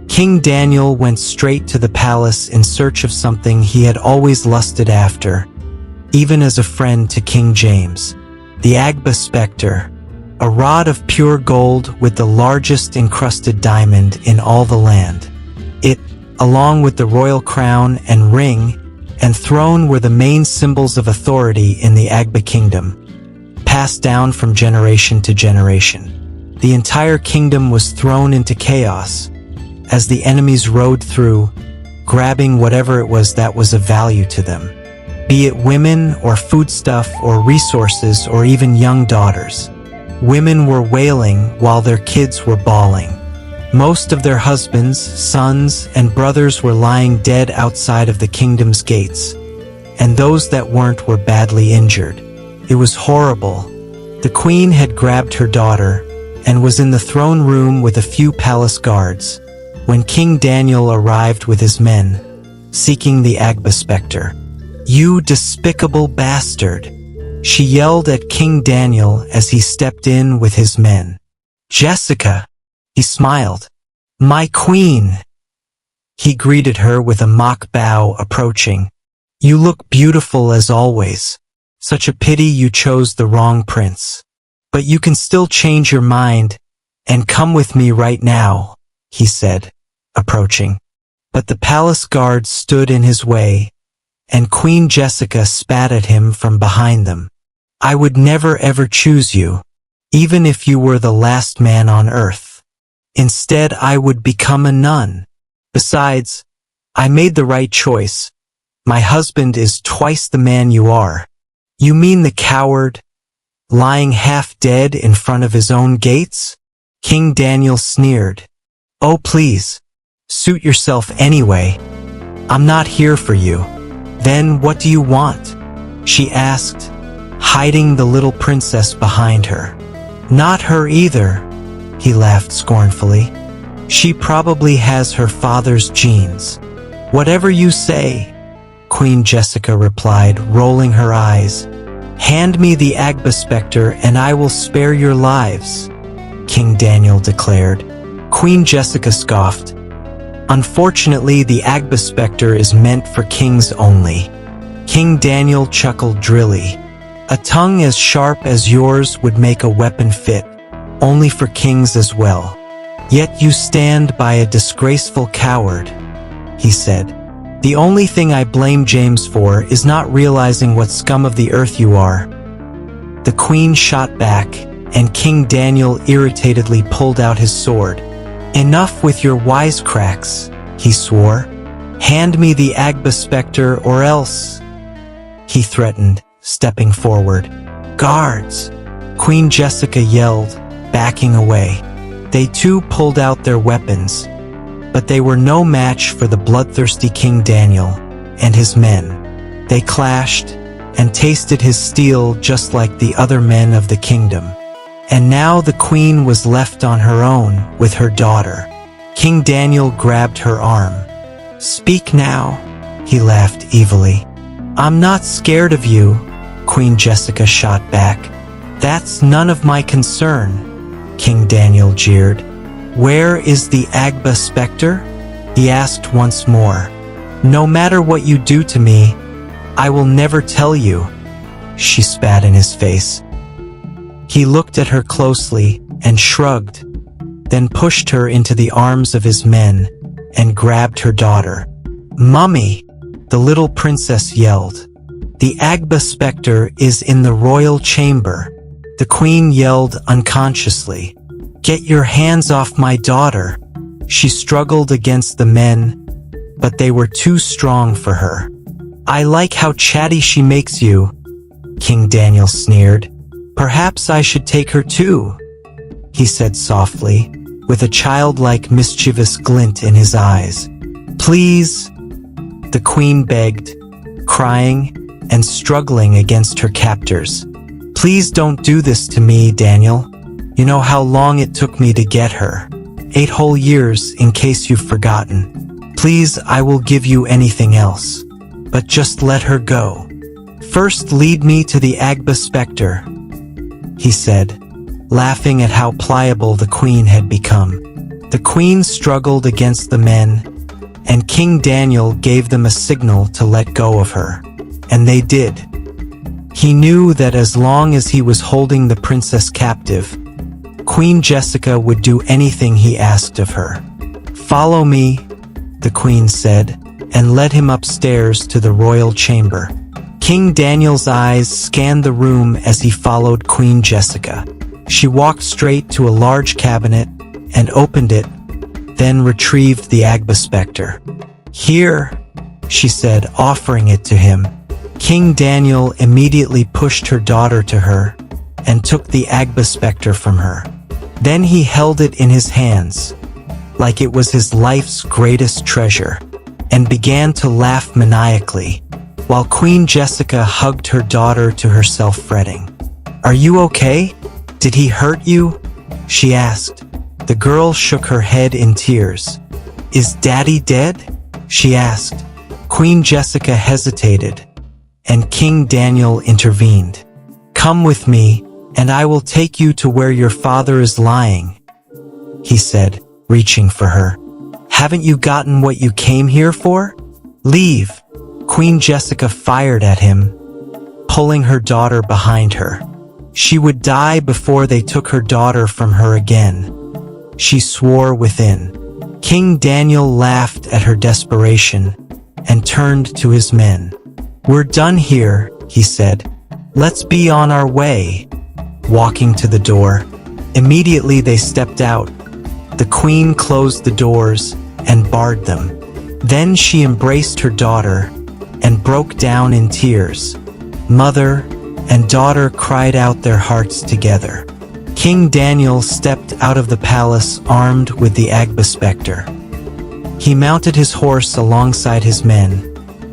King Daniel went straight to the palace in search of something he had always lusted after, even as a friend to King James. The Agba specter, a rod of pure gold with the largest encrusted diamond in all the land. It, along with the royal crown and ring and throne, were the main symbols of authority in the Agba kingdom, passed down from generation to generation. The entire kingdom was thrown into chaos as the enemies rode through, grabbing whatever it was that was of value to them, be it women or foodstuff or resources or even young daughters. Women were wailing while their kids were bawling. Most of their husbands, sons, and brothers were lying dead outside of the kingdom's gates, and those that weren't were badly injured. It was horrible. The queen had grabbed her daughter and was in the throne room with a few palace guards when King Daniel arrived with his men, seeking the Agba specter. "You despicable bastard!" she yelled at King Daniel as he stepped in with his men. "Jessica," he smiled. "My queen!" He greeted her with a mock bow, approaching. "You look beautiful as always. Such a pity you chose the wrong prince. But you can still change your mind and come with me right now," he said, approaching. But the palace guards stood in his way, and Queen Jessica spat at him from behind them. "I would never ever choose you, even if you were the last man on earth. Instead, I would become a nun. Besides, I made the right choice. My husband is twice the man you are." "You mean the coward, lying half dead in front of his own gates?" King Daniel sneered. "Oh please, suit yourself anyway. I'm not here for you." "Then what do you want?" she asked, hiding the little princess behind her. "Not her either," he laughed scornfully. "She probably has her father's genes." "Whatever you say," Queen Jessica replied, rolling her eyes. "Hand me the Agba specter and I will spare your lives," King Daniel declared. Queen Jessica scoffed. "Unfortunately, the Agba specter is meant for kings only." King Daniel chuckled drily. "A tongue as sharp as yours would make a weapon fit, only for kings as well. Yet you stand by a disgraceful coward," he said. "The only thing I blame James for is not realizing what scum of the earth you are." The queen shot back, and King Daniel irritatedly pulled out his sword. "Enough with your wisecracks," he swore. "Hand me the Agba specter or else," he threatened, stepping forward. "Guards!" Queen Jessica yelled, backing away. They too pulled out their weapons, but they were no match for the bloodthirsty King Daniel and his men. They clashed and tasted his steel just like the other men of the kingdom. And now the queen was left on her own with her daughter. King Daniel grabbed her arm. "Speak now," he laughed evilly. "I'm not scared of you," Queen Jessica shot back. "That's none of my concern," King Daniel jeered. "Where is the Agba specter?" he asked once more. "No matter what you do to me, I will never tell you," she spat in his face. He looked at her closely and shrugged, then pushed her into the arms of his men and grabbed her daughter. "Mummy!" the little princess yelled. "The Agba specter is in the royal chamber," the queen yelled unconsciously. "Get your hands off my daughter." She struggled against the men, but they were too strong for her. "I like how chatty she makes you," King Daniel sneered. "Perhaps I should take her too," he said softly, with a childlike mischievous glint in his eyes. "Please," the queen begged, crying and struggling against her captors. "Please don't do this to me, Daniel. You know how long it took me to get her. 8 whole years, in case you've forgotten. Please, I will give you anything else. But just let her go. First lead me to the Agba specter," he said, laughing at how pliable the queen had become. The queen struggled against the men, and King Daniel gave them a signal to let go of her. And they did. He knew that as long as he was holding the princess captive, Queen Jessica would do anything he asked of her. "Follow me," the queen said, and led him upstairs to the royal chamber. King Daniel's eyes scanned the room as he followed Queen Jessica. She walked straight to a large cabinet and opened it, then retrieved the Agba specter. "Here," she said, offering it to him. King Daniel immediately pushed her daughter to her and took the Agba specter from her. Then he held it in his hands, like it was his life's greatest treasure, and began to laugh maniacally, while Queen Jessica hugged her daughter to herself, fretting. "Are you okay? Did he hurt you?" she asked. The girl shook her head in tears. "Is Daddy dead?" she asked. Queen Jessica hesitated, and King Daniel intervened. "Come with me, and I will take you to where your father is lying," he said, reaching for her. "Haven't you gotten what you came here for? Leave." Queen Jessica fired at him, pulling her daughter behind her. She would die before they took her daughter from her again, she swore within. King Daniel laughed at her desperation and turned to his men. "We're done here," he said. "Let's be on our way." Walking to the door, immediately they stepped out. The queen closed the doors and barred them. Then she embraced her daughter and broke down in tears. Mother and daughter cried out their hearts together. King Daniel stepped out of the palace armed with the Agba specter. He mounted his horse alongside his men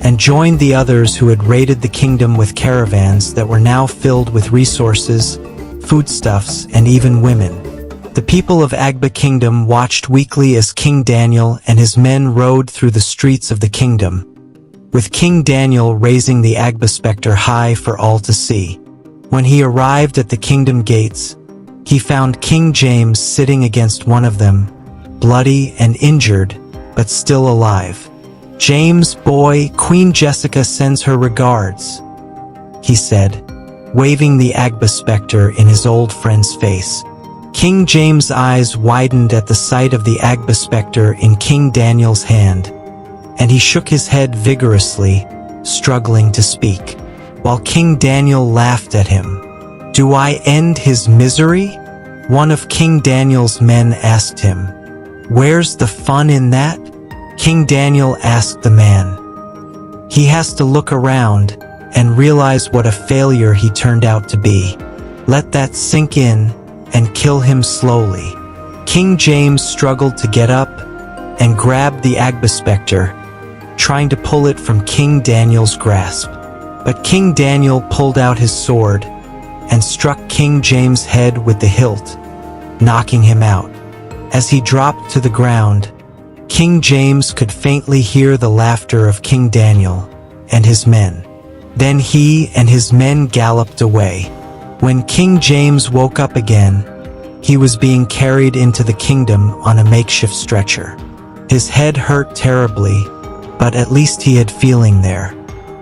and joined the others who had raided the kingdom with caravans that were now filled with resources, foodstuffs, and even women. The people of Agba Kingdom watched weakly as King Daniel and his men rode through the streets of the kingdom, with King Daniel raising the Agba specter high for all to see. When he arrived at the kingdom gates, he found King James sitting against one of them, bloody and injured, but still alive. "James, boy, Queen Jessica sends her regards," he said, waving the Agba specter in his old friend's face. King James' eyes widened at the sight of the Agba specter in King Daniel's hand, and he shook his head vigorously, struggling to speak, while King Daniel laughed at him. "Do I end his misery?" one of King Daniel's men asked him. "Where's the fun in that?" King Daniel asked the man. "He has to look around and realize what a failure he turned out to be. Let that sink in and kill him slowly." King James struggled to get up and grabbed the Agba specter, trying to pull it from King Daniel's grasp. But King Daniel pulled out his sword and struck King James' head with the hilt, knocking him out. As he dropped to the ground, King James could faintly hear the laughter of King Daniel and his men. Then he and his men galloped away. When King James woke up again, He was being carried into the kingdom on a makeshift stretcher. His head hurt terribly, but at least he had feeling there.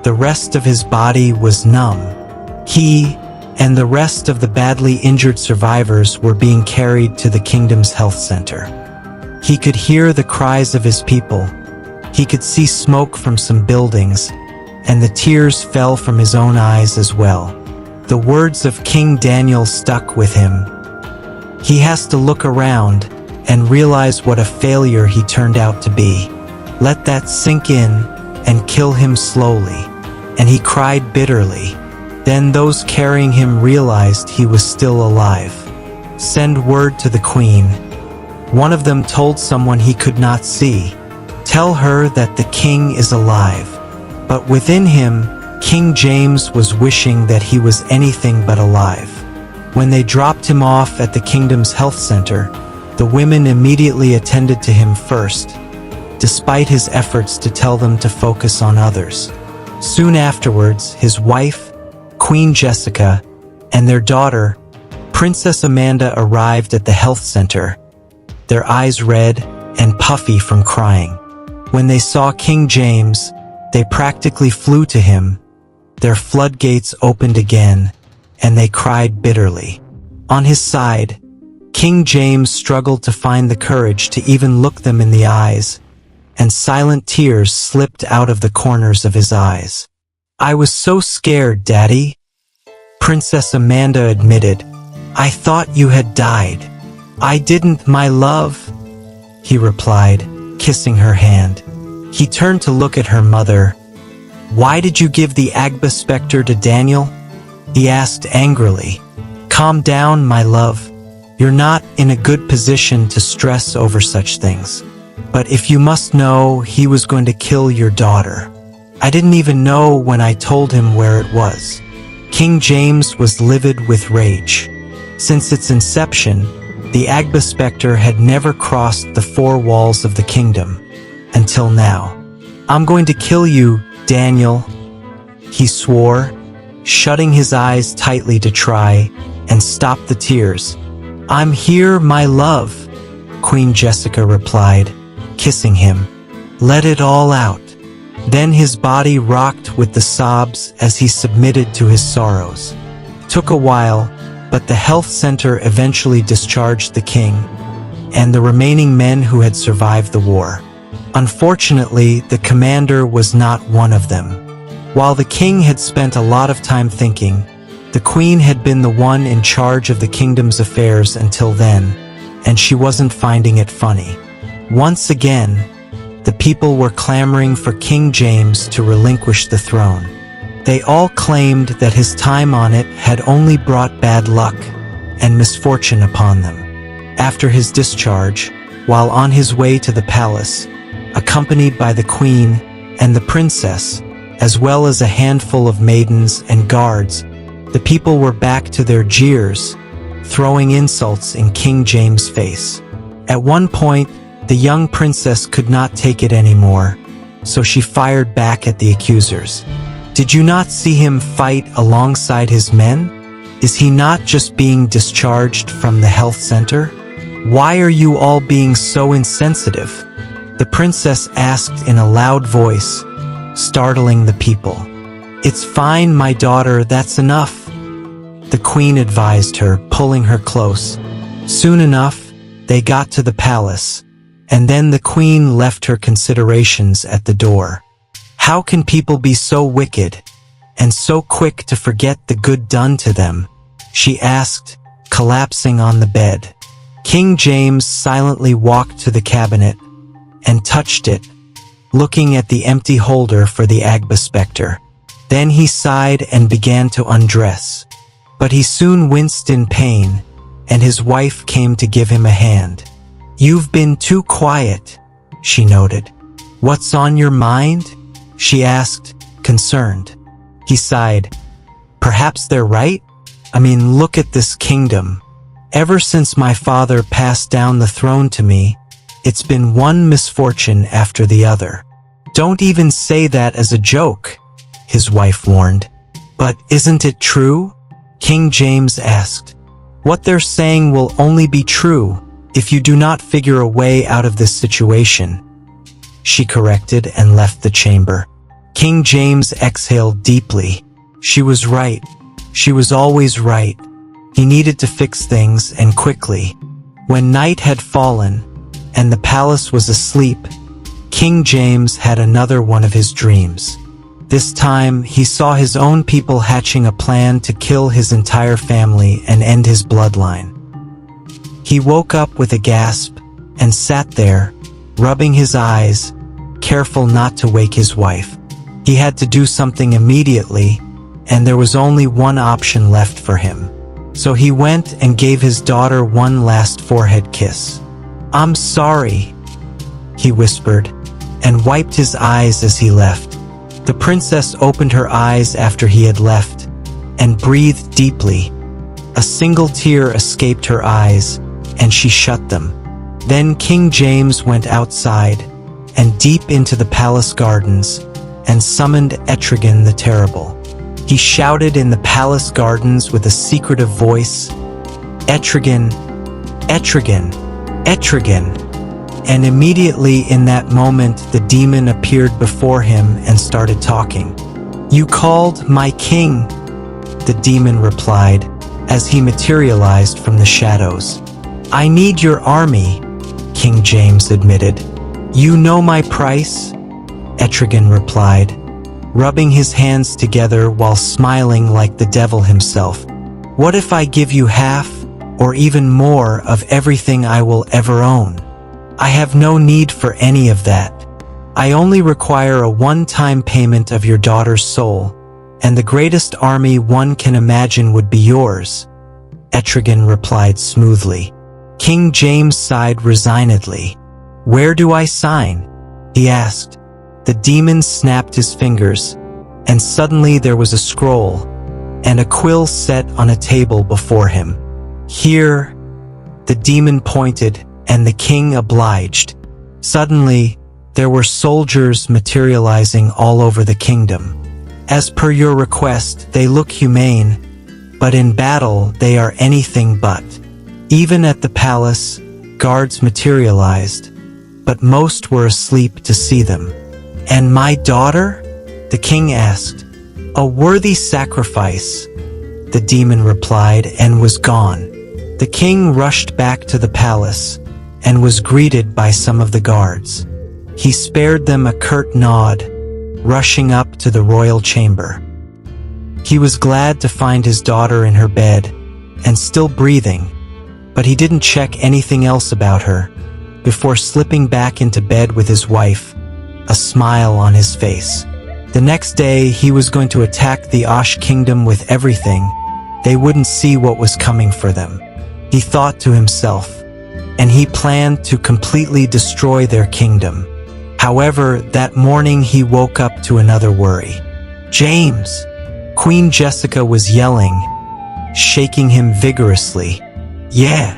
The rest of his body was numb. He and the rest of the badly injured survivors were being carried to the kingdom's health center. He could hear the cries of his people. He could see smoke from some buildings, and the tears fell from his own eyes as well. The words of King Daniel stuck with him. He has to look around and realize what a failure he turned out to be. Let that sink in and kill him slowly. And he cried bitterly. Then those carrying him realized he was still alive. Send word to the queen. One of them told someone he could not see. Tell her that the king is alive. But within him, King James was wishing that he was anything but alive. When they dropped him off at the kingdom's health center, the women immediately attended to him first, despite his efforts to tell them to focus on others. Soon afterwards, his wife, Queen Jessica, and their daughter, Princess Amanda, arrived at the health center, their eyes red and puffy from crying. When they saw King James, they practically flew to him. Their floodgates opened again, and they cried bitterly. On his side, King James struggled to find the courage to even look them in the eyes, and silent tears slipped out of the corners of his eyes. I was so scared, Daddy, Princess Amanda admitted. I thought you had died. I didn't, my love, he replied, kissing her hand. He turned to look at her mother. Why did you give the Agba specter to Daniel? He asked angrily. Calm down, my love. You're not in a good position to stress over such things. But if you must know, he was going to kill your daughter. I didn't even know when I told him where it was. King James was livid with rage. Since its inception, the Agba specter had never crossed the four walls of the kingdom. Until now. I'm going to kill you, Daniel, he swore, shutting his eyes tightly to try and stop the tears. I'm here, my love, Queen Jessica replied, kissing him. Let it all out. Then his body rocked with the sobs as he submitted to his sorrows. Took a while, but the health center eventually discharged the king and the remaining men who had survived the war. Unfortunately, the commander was not one of them. While the king had spent a lot of time thinking, the queen had been the one in charge of the kingdom's affairs until then, and she wasn't finding it funny. Once again, the people were clamoring for King James to relinquish the throne. They all claimed that his time on it had only brought bad luck and misfortune upon them. After his discharge, while on his way to the palace, accompanied by the queen and the princess, as well as a handful of maidens and guards, the people were back to their jeers, throwing insults in King James' face. At one point, the young princess could not take it anymore, so she fired back at the accusers. Did you not see him fight alongside his men? Is he not just being discharged from the health center? Why are you all being so insensitive? The princess asked in a loud voice, startling the people. It's fine, my daughter, that's enough, the queen advised her, pulling her close. Soon enough, they got to the palace, and then the queen left her considerations at the door. How can people be so wicked and so quick to forget the good done to them? She asked, collapsing on the bed. King James silently walked to the cabinet and touched it, looking at the empty holder for the Agba specter. Then he sighed and began to undress. But he soon winced in pain, and his wife came to give him a hand. You've been too quiet, she noted. What's on your mind? She asked, concerned. He sighed. Perhaps they're right? I mean, look at this kingdom. Ever since my father passed down the throne to me, it's been one misfortune after the other. Don't even say that as a joke, his wife warned. But isn't it true? King James asked. What they're saying will only be true if you do not figure a way out of this situation," she corrected and left the chamber. King James exhaled deeply. She was right. She was always right. He needed to fix things, and quickly. When night had fallen, and the palace was asleep, King James had another one of his dreams. This time, he saw his own people hatching a plan to kill his entire family and end his bloodline. He woke up with a gasp and sat there, rubbing his eyes, careful not to wake his wife. He had to do something immediately, and there was only one option left for him. So he went and gave his daughter one last forehead kiss. "I'm sorry," he whispered, and wiped his eyes as he left. The princess opened her eyes after he had left, and breathed deeply. A single tear escaped her eyes, and she shut them. Then King James went outside, and deep into the palace gardens, and summoned Etrigan the Terrible. He shouted in the palace gardens with a secretive voice, "Etrigan, Etrigan, Etrigan!" And immediately in that moment the demon appeared before him and started talking. "You called, my king," the demon replied, as he materialized from the shadows. "I need your army," King James admitted. "You know my price?" Etrigan replied, rubbing his hands together while smiling like the devil himself. "What if I give you half, or even more, of everything I will ever own? I have no need for any of that. I only require a one-time payment of your daughter's soul, and the greatest army one can imagine would be yours," Etrigan replied smoothly. King James sighed resignedly. "Where do I sign?" he asked. The demon snapped his fingers, and suddenly there was a scroll, and a quill set on a table before him. "Here," the demon pointed, and the king obliged. Suddenly, there were soldiers materializing all over the kingdom. "As per your request, they look humane, but in battle they are anything but." Even at the palace, guards materialized, but most were asleep to see them. "And my daughter?" the king asked. "A worthy sacrifice," the demon replied, and was gone. The king rushed back to the palace, and was greeted by some of the guards. He spared them a curt nod, rushing up to the royal chamber. He was glad to find his daughter in her bed, and still breathing, but he didn't check anything else about her, before slipping back into bed with his wife, a smile on his face. The next day, he was going to attack the Osh kingdom with everything. They wouldn't see what was coming for them, he thought to himself, and he planned to completely destroy their kingdom. However, that morning he woke up to another worry. "James!" Queen Jessica was yelling, shaking him vigorously. "Yeah?"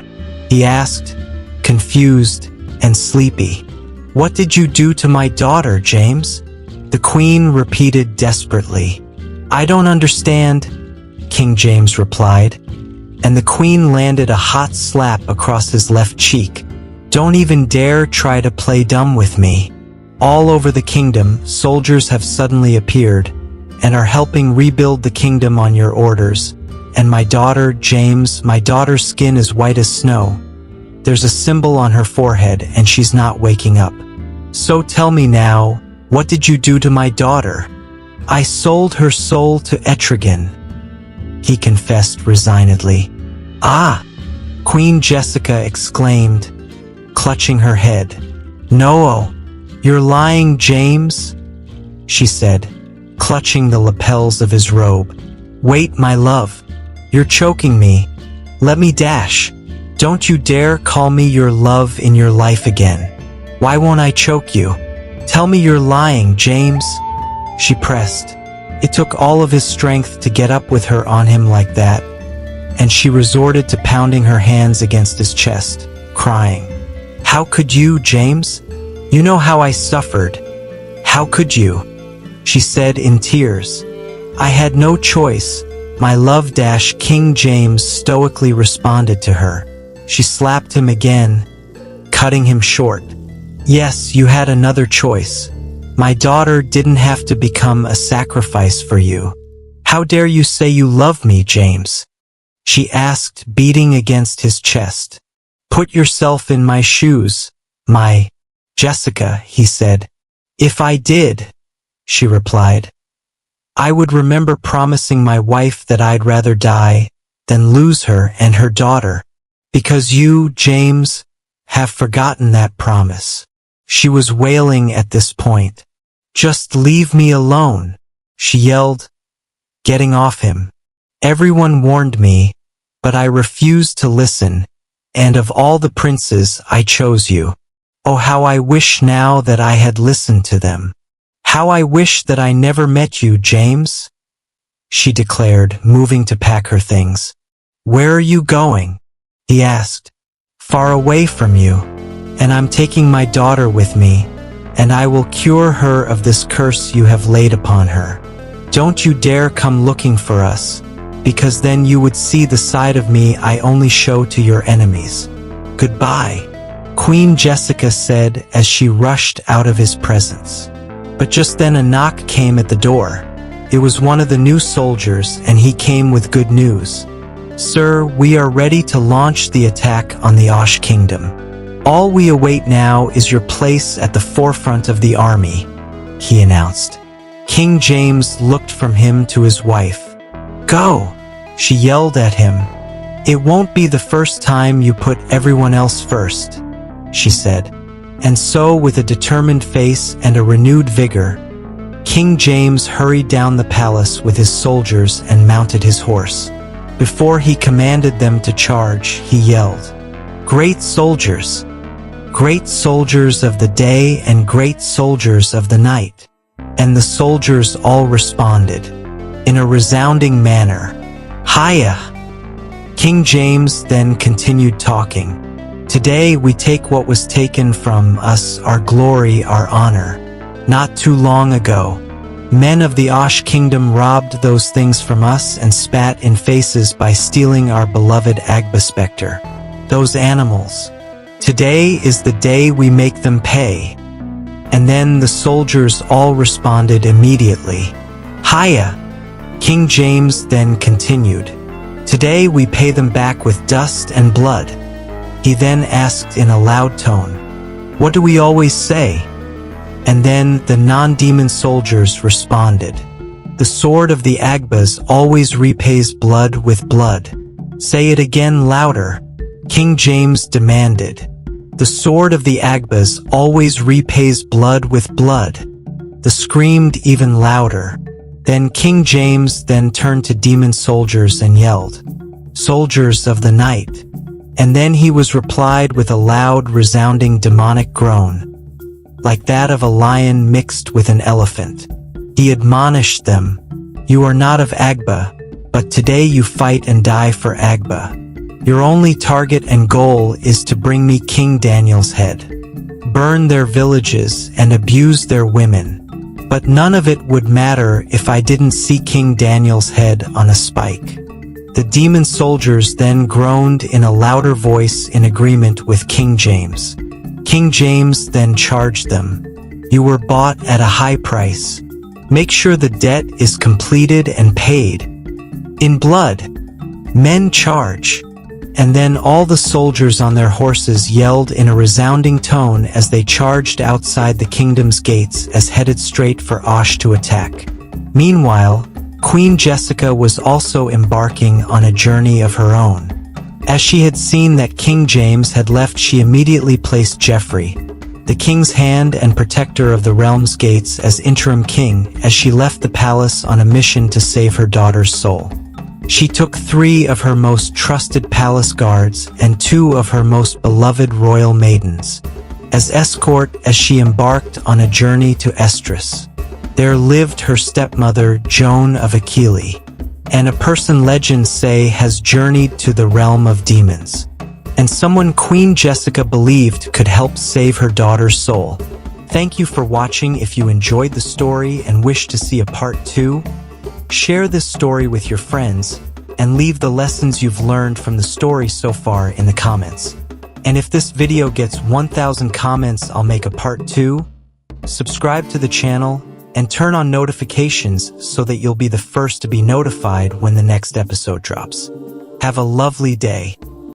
he asked, confused and sleepy. "What did you do to my daughter, James?" the queen repeated desperately. "I don't understand," King James replied, and the queen landed a hot slap across his left cheek. "Don't even dare try to play dumb with me. All over the kingdom, soldiers have suddenly appeared and are helping rebuild the kingdom on your orders. And my daughter, James, my daughter's skin is white as snow. There's a symbol on her forehead and she's not waking up. So tell me now, what did you do to my daughter?" "I sold her soul to Etrigan," he confessed resignedly. "Ah!" Queen Jessica exclaimed, clutching her head. "No, you're lying, James," she said, clutching the lapels of his robe. "Wait, my love. You're choking me. Let me dash. Don't you dare call me your love in your life again. Why won't I choke you? Tell me you're lying, James," she pressed. It took all of his strength to get up with her on him like that, and she resorted to pounding her hands against his chest, crying. "How could you, James? You know how I suffered. How could you?" she said in tears. "I had no choice. My love dash King James stoically responded to her. She slapped him again, cutting him short. Yes, you had another choice. My daughter didn't have to become a sacrifice for you. How dare you say you love me, James? She asked, beating against his chest. Put yourself in my shoes, my Jessica, he said. If I did, she replied, I would remember promising my wife that I'd rather die than lose her and her daughter, because you, James, have forgotten that promise. She was wailing at this point. Just leave me alone, she yelled, getting off him. Everyone warned me, but I refused to listen, and of all the princes I chose you. Oh, how I wish now that I had listened to them. How I wish that I never met you, James, she declared, moving to pack her things. Where are you going? He asked. Far away from you, and I'm taking my daughter with me, and I will cure her of this curse you have laid upon her. Don't you dare come looking for us, because then you would see the side of me I only show to your enemies. Goodbye, Queen Jessica said as she rushed out of his presence. But just then a knock came at the door. It was one of the new soldiers, and he came with good news. Sir, we are ready to launch the attack on the Osh Kingdom. All we await now is your place at the forefront of the army, he announced. King James looked from him to his wife. Go, she yelled at him. It won't be the first time you put everyone else first, she said. And so, with a determined face and a renewed vigor, King James hurried down the palace with his soldiers and mounted his horse. Before he commanded them to charge, he yelled, Great soldiers of the day and great soldiers of the night. And the soldiers all responded, in a resounding manner, Hiya! King James then continued talking. Today we take what was taken from us, our glory, our honor. Not too long ago, men of the Osh Kingdom robbed those things from us and spat in faces by stealing our beloved Agba specter. Those animals. Today is the day we make them pay. And then the soldiers all responded immediately. Hiya! King James then continued. Today we pay them back with dust and blood. He then asked in a loud tone, What do we always say? And then the non-demon soldiers responded, The sword of the Agbas always repays blood with blood. Say it again louder, King James demanded. The sword of the Agbas always repays blood with blood. They screamed even louder. Then King James then turned to demon soldiers and yelled, Soldiers of the night. And then he was replied with a loud, resounding demonic groan, like that of a lion mixed with an elephant. He admonished them, You are not of Agba, but today you fight and die for Agba. Your only target and goal is to bring me King Daniel's head. Burn their villages and abuse their women. But none of it would matter if I didn't see King Daniel's head on a spike. The demon soldiers then groaned in a louder voice in agreement with King James. King James then charged them. You were bought at a high price. Make sure the debt is completed and paid. In blood. Men charge. And then all the soldiers on their horses yelled in a resounding tone as they charged outside the kingdom's gates as headed straight for Osh to attack. Meanwhile, Queen Jessica was also embarking on a journey of her own. As she had seen that King James had left, she immediately placed Geoffrey, the king's hand and protector of the realm's gates, as interim king as she left the palace on a mission to save her daughter's soul. She took 3 of her most trusted palace guards and 2 of her most beloved royal maidens as escort as she embarked on a journey to Estrus. There lived her stepmother, Joan of Achille, and a person legends say has journeyed to the realm of demons, and someone Queen Jessica believed could help save her daughter's soul. Thank you for watching. If you enjoyed the story and wish to see a part 2, Share this story with your friends and leave the lessons you've learned from the story so far in the comments. And if this video gets 1,000 comments, I'll make a part 2. Subscribe to the channel and turn on notifications so that you'll be the first to be notified when the next episode drops. Have a lovely day.